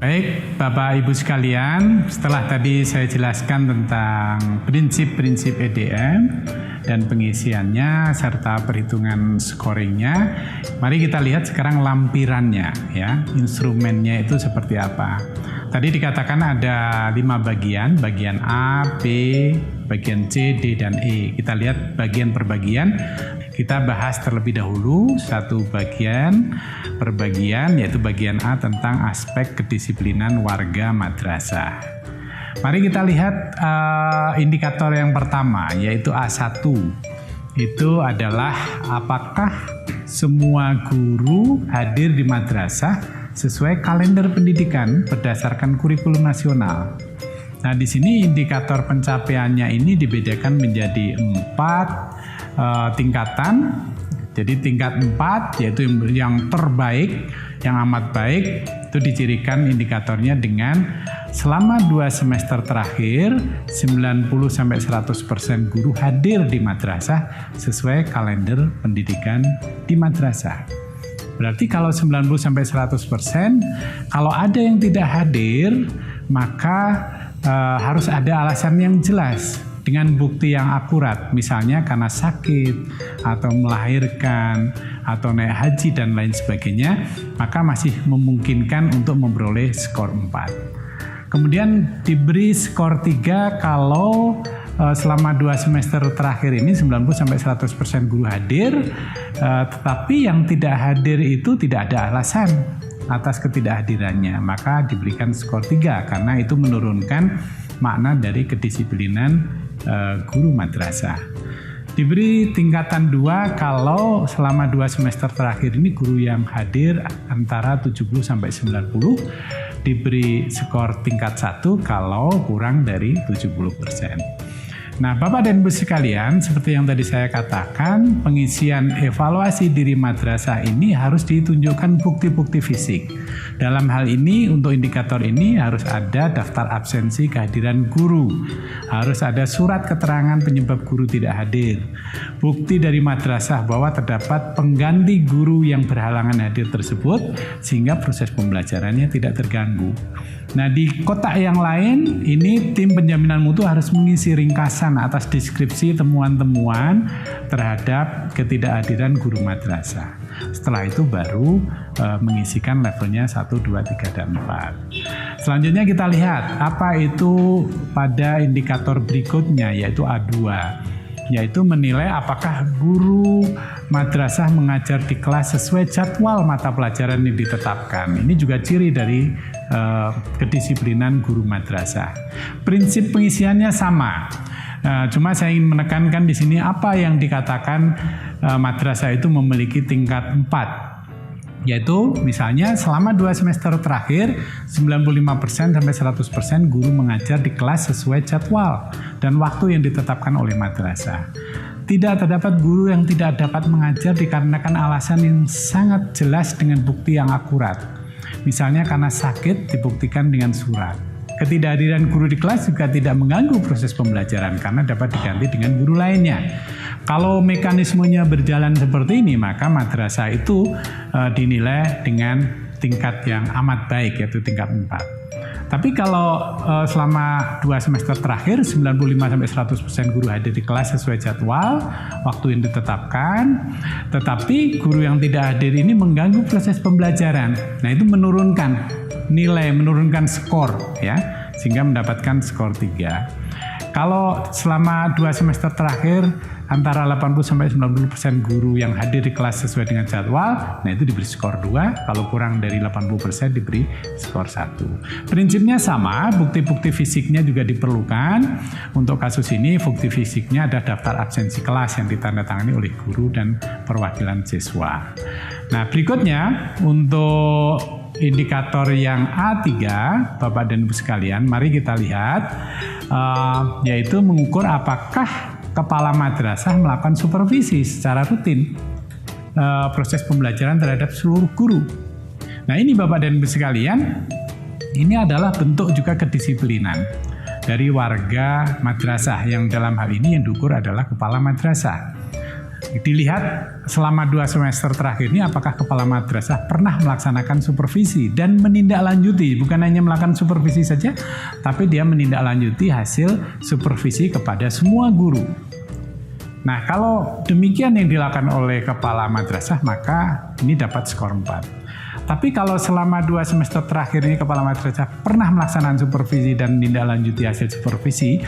Baik, Bapak Ibu sekalian, setelah tadi saya jelaskan tentang prinsip-prinsip EDM dan pengisiannya serta perhitungan scoringnya, mari kita lihat sekarang lampirannya, ya, instrumennya itu seperti apa. Tadi dikatakan ada 5 bagian, bagian A, B, bagian C, D, dan E. Kita lihat bagian per bagian. Kita bahas terlebih dahulu satu bagian per bagian, yaitu bagian A tentang aspek kedisiplinan warga madrasah. Mari kita lihat indikator yang pertama, yaitu A1. Itu adalah apakah semua guru hadir di madrasah sesuai kalender pendidikan berdasarkan kurikulum nasional. Nah, di sini indikator pencapaiannya ini dibedakan menjadi 4 tingkatan. Jadi tingkat 4 yaitu yang terbaik, yang amat baik, itu dicirikan indikatornya dengan selama 2 semester terakhir 90-100% guru hadir di madrasah sesuai kalender pendidikan di madrasah. Berarti kalau 90-100%, kalau ada yang tidak hadir, maka harus ada alasan yang jelas dengan bukti yang akurat, misalnya karena sakit atau melahirkan atau naik haji dan lain sebagainya, maka masih memungkinkan untuk memperoleh skor 4. Kemudian diberi skor 3 kalau selama 2 semester terakhir ini 90-100% guru hadir, tetapi yang tidak hadir itu tidak ada alasan atas ketidakhadirannya, maka diberikan skor 3 karena itu menurunkan makna dari kedisiplinan guru madrasah. Diberi tingkatan 2 kalau selama 2 semester terakhir ini guru yang hadir antara 70-90, diberi skor tingkat 1 kalau kurang dari 70%. Nah, Bapak dan Ibu sekalian, seperti yang tadi saya katakan, pengisian evaluasi diri madrasah ini harus ditunjukkan bukti-bukti fisik. Dalam hal ini, untuk indikator ini harus ada daftar absensi kehadiran guru, harus ada surat keterangan penyebab guru tidak hadir, bukti dari madrasah bahwa terdapat pengganti guru yang berhalangan hadir tersebut, sehingga proses pembelajarannya tidak terganggu. Nah, di kotak yang lain, ini tim penjaminan mutu harus mengisi ringkasan atas deskripsi temuan-temuan terhadap ketidakhadiran guru madrasah. Setelah itu baru mengisikan levelnya 1, 2, 3, dan 4. Selanjutnya kita lihat apa itu pada indikator berikutnya, yaitu A2. Yaitu menilai apakah guru madrasah mengajar di kelas sesuai jadwal mata pelajaran yang ditetapkan. Ini juga ciri dari kedisiplinan guru madrasah. Prinsip pengisiannya sama. Cuma saya ingin menekankan di sini apa yang dikatakan madrasah itu memiliki tingkat 4. Yaitu misalnya selama 2 semester terakhir 95%-100% guru mengajar di kelas sesuai jadwal dan waktu yang ditetapkan oleh madrasah. Tidak terdapat guru yang tidak dapat mengajar dikarenakan alasan yang sangat jelas dengan bukti yang akurat. Misalnya karena sakit dibuktikan dengan surat. Ketidakhadiran guru di kelas juga tidak mengganggu proses pembelajaran karena dapat diganti dengan guru lainnya. Kalau mekanismenya berjalan seperti ini, maka madrasah itu dinilai dengan tingkat yang amat baik, yaitu tingkat 4. Tapi kalau selama 2 semester terakhir 95-100% guru hadir di kelas sesuai jadwal, waktu yang ditetapkan, tetapi guru yang tidak hadir ini mengganggu proses pembelajaran. Nah, itu menurunkan nilai, menurunkan skor, ya, sehingga mendapatkan skor 3. Kalau selama 2 semester terakhir antara 80-90% guru yang hadir di kelas sesuai dengan jadwal, nah itu diberi skor 2, kalau kurang dari 80% diberi skor 1. Prinsipnya sama, bukti-bukti fisiknya juga diperlukan. Untuk kasus ini, bukti fisiknya ada daftar absensi kelas yang ditandatangani oleh guru dan perwakilan siswa. Nah, berikutnya untuk indikator yang A3, Bapak dan Ibu sekalian, mari kita lihat, yaitu mengukur apakah kepala madrasah melakukan supervisi secara rutin proses pembelajaran terhadap seluruh guru. Nah, ini Bapak dan Ibu sekalian, ini adalah bentuk juga kedisiplinan dari warga madrasah, yang dalam hal ini yang diukur adalah kepala madrasah. Dilihat selama 2 semester terakhir ini apakah kepala madrasah pernah melaksanakan supervisi dan menindaklanjuti, bukan hanya melakukan supervisi saja, tapi dia menindaklanjuti hasil supervisi kepada semua guru. Nah, kalau demikian yang dilakukan oleh kepala madrasah, maka ini dapat skor 4. Tapi kalau selama 2 semester terakhir ini kepala madrasah pernah melaksanakan supervisi dan menindaklanjuti hasil supervisi,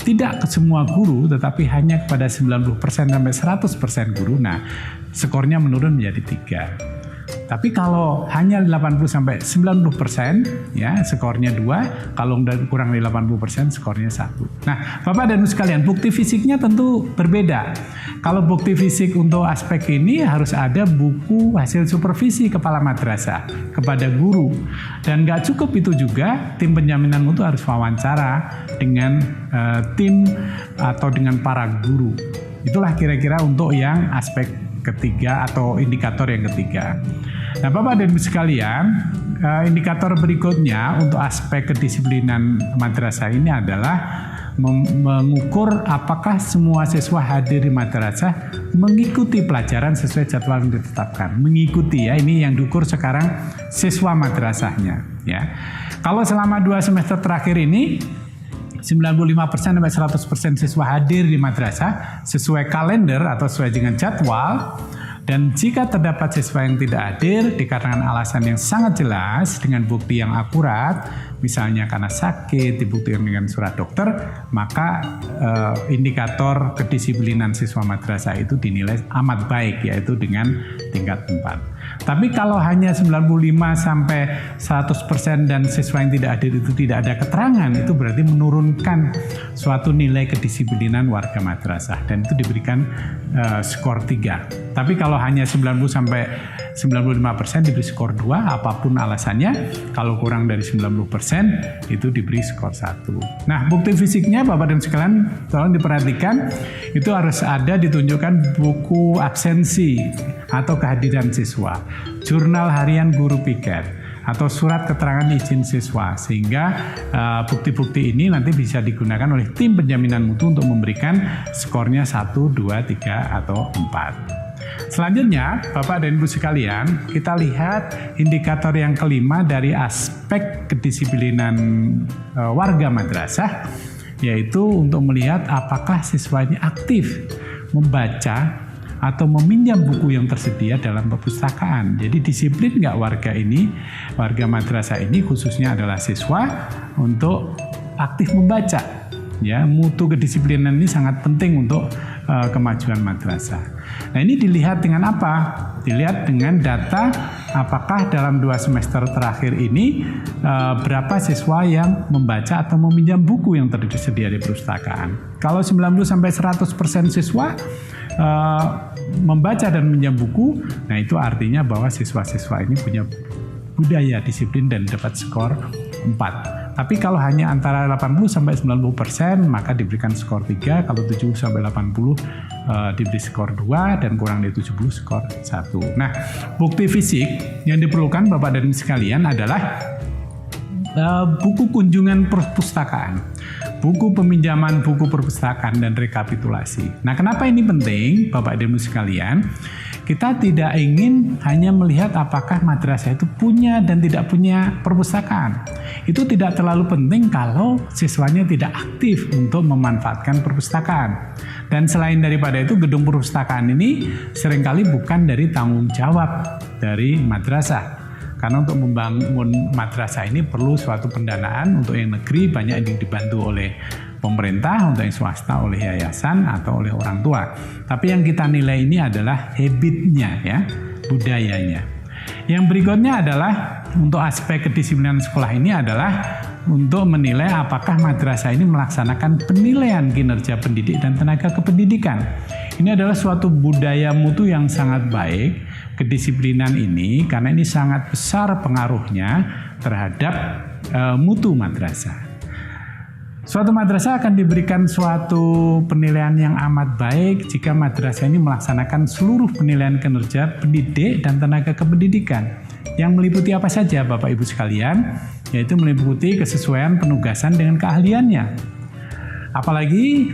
tidak ke semua guru tetapi hanya kepada 90% sampai 100% guru, nah skornya menurun menjadi 3. Tapi kalau hanya 80 sampai 90%, ya skornya 2. Kalau kurang dari 80%, skornya 1. Nah, Bapak dan Ibu sekalian, bukti fisiknya tentu berbeda. Kalau bukti fisik untuk aspek ini harus ada buku hasil supervisi kepala madrasah kepada guru. Dan nggak cukup itu juga, tim penjaminan mutu harus wawancara dengan tim atau dengan para guru. Itulah kira-kira untuk yang aspek ketiga atau indikator yang ketiga. Nah, Bapak dan Ibu sekalian, indikator berikutnya untuk aspek kedisiplinan madrasah ini adalah mengukur apakah semua siswa hadir di madrasah mengikuti pelajaran sesuai jadwal yang ditetapkan. Mengikuti, ya, ini yang diukur sekarang siswa madrasahnya, ya. Kalau selama 2 semester terakhir ini 95% sampai 100% siswa hadir di madrasah sesuai kalender atau sesuai dengan jadwal. Dan jika terdapat siswa yang tidak hadir dikarenakan alasan yang sangat jelas dengan bukti yang akurat, misalnya karena sakit, dibuktikan dengan surat dokter, maka indikator kedisiplinan siswa madrasah itu dinilai amat baik, yaitu dengan tingkat 4. Tapi kalau hanya 95 sampai 100% dan siswa yang tidak hadir itu tidak ada keterangan, itu berarti menurunkan suatu nilai kedisiplinan warga madrasah dan itu diberikan skor 3. Tapi kalau hanya 90 sampai 95% diberi skor 2, apapun alasannya. Kalau kurang dari 90% itu diberi skor 1. Nah, bukti fisiknya Bapak dan sekalian tolong diperhatikan, itu harus ada ditunjukkan buku absensi atau kehadiran siswa, jurnal harian guru piket, atau surat keterangan izin siswa, sehingga bukti-bukti ini nanti bisa digunakan oleh tim penjaminan mutu untuk memberikan skornya 1, 2, 3, atau 4. Selanjutnya, Bapak dan Ibu sekalian, kita lihat indikator yang kelima dari aspek kedisiplinan warga madrasah, yaitu untuk melihat apakah siswa ini aktif membaca atau meminjam buku yang tersedia dalam perpustakaan. Jadi disiplin nggak warga madrasah ini khususnya adalah siswa untuk aktif membaca. Ya, mutu kedisiplinan ini sangat penting untuk kemajuan madrasah. Nah, ini dilihat dengan apa? Dilihat dengan data apakah dalam 2 semester terakhir ini berapa siswa yang membaca atau meminjam buku yang tersedia di perpustakaan. Kalau 90-100% siswa membaca dan meminjam buku, nah itu artinya bahwa siswa-siswa ini punya budaya disiplin dan dapat skor 4. Tapi kalau hanya antara 80-90% maka diberikan skor 3, kalau 70-80 diberi skor 2, dan kurang dari 70 skor 1. Nah, bukti fisik yang diperlukan Bapak dan Ibu sekalian adalah buku kunjungan perpustakaan, buku peminjaman buku perpustakaan, dan rekapitulasi. Nah, kenapa ini penting Bapak dan Ibu sekalian? Kita tidak ingin hanya melihat apakah madrasah itu punya dan tidak punya perpustakaan. Itu tidak terlalu penting kalau siswanya tidak aktif untuk memanfaatkan perpustakaan. Dan selain daripada itu, gedung perpustakaan ini seringkali bukan dari tanggung jawab dari madrasah. Karena untuk membangun madrasah ini perlu suatu pendanaan. Untuk yang negeri banyak yang dibantu oleh pemerintah, untuk yang swasta oleh yayasan atau oleh orang tua. Tapi yang kita nilai ini adalah habitnya, ya, budayanya. Yang berikutnya adalah untuk aspek kedisiplinan sekolah ini adalah untuk menilai apakah madrasah ini melaksanakan penilaian kinerja pendidik dan tenaga kependidikan. Ini adalah suatu budaya mutu yang sangat baik, kedisiplinan ini, karena ini sangat besar pengaruhnya terhadap mutu madrasah. Suatu madrasah akan diberikan suatu penilaian yang amat baik jika madrasah ini melaksanakan seluruh penilaian kinerja pendidik dan tenaga kependidikan. Yang meliputi apa saja Bapak Ibu sekalian? Yaitu meliputi kesesuaian penugasan dengan keahliannya. Apalagi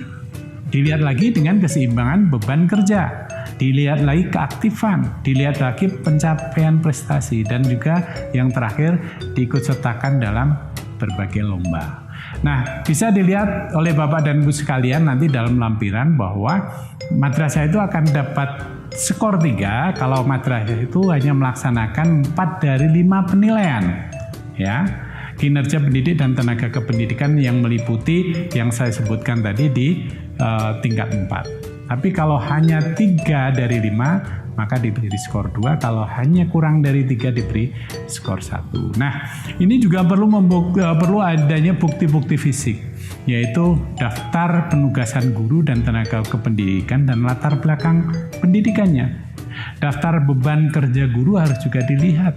Dilihat lagi dengan keseimbangan beban kerja, dilihat lagi keaktifan, dilihat lagi pencapaian prestasi, dan juga yang terakhir diikutsertakan dalam berbagai lomba. Nah, bisa dilihat oleh Bapak dan Ibu sekalian nanti dalam lampiran bahwa madrasah itu akan dapat skor 3 kalau madrasah itu hanya melaksanakan 4 dari 5 penilaian, ya. Kinerja pendidik dan tenaga kependidikan yang meliputi yang saya sebutkan tadi di tingkat 4. Tapi kalau hanya 3 dari 5, maka diberi skor 2. Kalau hanya kurang dari 3 diberi skor 1. Nah, ini juga perlu adanya bukti-bukti fisik, yaitu daftar penugasan guru dan tenaga kependidikan dan latar belakang pendidikannya. Daftar beban kerja guru harus juga dilihat.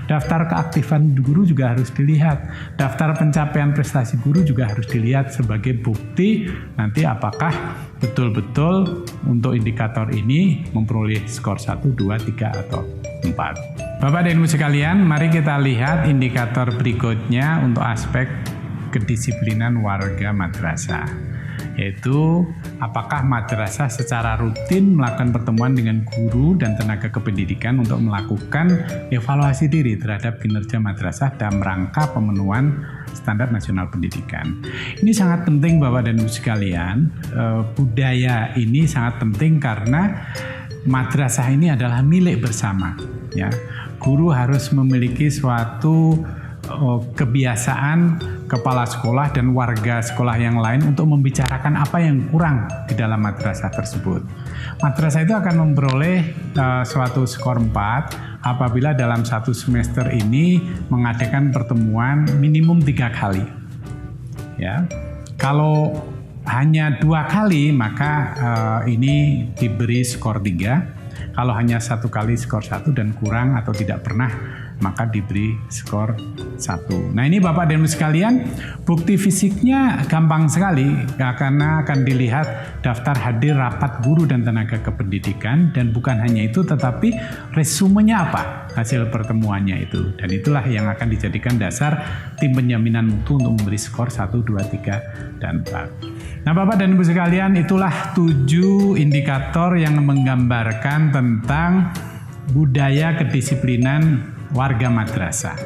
Daftar keaktifan guru juga harus dilihat. Daftar pencapaian prestasi guru juga harus dilihat sebagai bukti nanti apakah betul-betul untuk indikator ini memperoleh skor 1, 2, 3, atau 4. Bapak dan Ibu sekalian, mari kita lihat indikator berikutnya untuk aspek kedisiplinan warga madrasah, yaitu apakah madrasah secara rutin melakukan pertemuan dengan guru dan tenaga kependidikan untuk melakukan evaluasi diri terhadap kinerja madrasah dalam rangka pemenuhan standar nasional pendidikan. Ini sangat penting Bapak dan Ibu sekalian. Budaya ini sangat penting karena madrasah ini adalah milik bersama, ya. Guru harus memiliki suatu kebiasaan kepala sekolah dan warga sekolah yang lain untuk membicarakan apa yang kurang di dalam madrasah tersebut. Madrasah itu akan memperoleh suatu skor 4 apabila dalam satu semester ini mengadakan pertemuan minimum 3 kali. Ya, kalau hanya 2 kali maka ini diberi skor 3. Kalau hanya 1 kali skor 1 dan kurang atau tidak pernah maka diberi skor 1. Nah, ini Bapak dan Ibu sekalian, bukti fisiknya gampang sekali karena akan dilihat daftar hadir rapat guru dan tenaga kependidikan, dan bukan hanya itu tetapi resumenya apa hasil pertemuannya itu, dan itulah yang akan dijadikan dasar tim penjaminan mutu untuk memberi skor 1, 2, 3, dan 4. Nah, Bapak dan Ibu sekalian, itulah 7 indikator yang menggambarkan tentang budaya kedisiplinan warga madrasah.